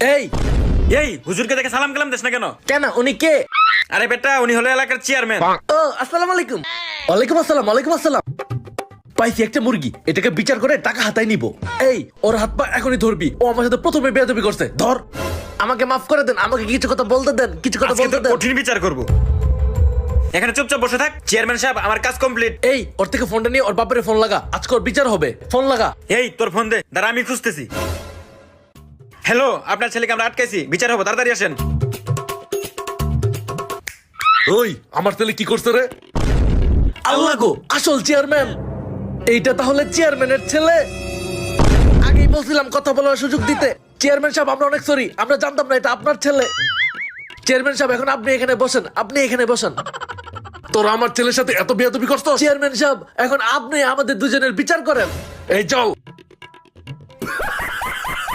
এই এই হুজুরকে দেখে সালাম কালাম দেশ না কেন? কেন, উনি কে? আরে বেটা, উনি হলো এলাকার চেয়ারম্যান। ও আসসালামু আলাইকুম। ওয়ালাইকুম আসসালাম, ওয়ালাইকুম আসসালাম। পাইছি একটা মুরগি, এটাকে বিচার করে টাকা হাতায় নিব। এই ওর হাত পা এখনই ধরবি, ও আমার সাথে প্রথমে বেয়াদবি করছে। ধর। আমাকে মাফ করে দেন, আমাকে কিছু কথা বলতে দেন, কিছু কথা আজকে বলতে তো দেন। কঠিন বিচার করব। এখানে চুপচাপ বসে থাক। চেয়ারম্যান সাহেব, আমার কাজ কমপ্লিট। এই ওর থেকে ফোনটা নিয়ে ওর বাপের ফোন লাগা, আজকে ওর বিচার হবে। ফোন লাগা। এই তোর ফোন দে, দাঁড়া আমি খুঁজতেছি। হ্যালো, আপনার ছেলেকে আমরা আটকাইছি, বিচার হবো, তাড়াতাড়ি আসেন। ওই আমার ছেলে কি করছে রে? আল্লাহ গো, আসল চেয়ারম্যান। এইটা তাহলে চেয়ারম্যানের ছেলে। আগেই বলছিলাম কথা বলার সুযোগ দিতে। চেয়ারম্যান সাহেব, আমরা অনেক সরি, আমরা জানতাম না এটা আপনার ছেলে। চেয়ারম্যান সাহেব, এখন আপনি এখানে বসেন, আপনি এখানে বসেন। তোরা আমার ছেলের সাথে এত বেয়াদবি করছো? চেয়ারম্যান সাহেব, এখন আপনি আমাদের দুজনের বিচার করেন। এই চল।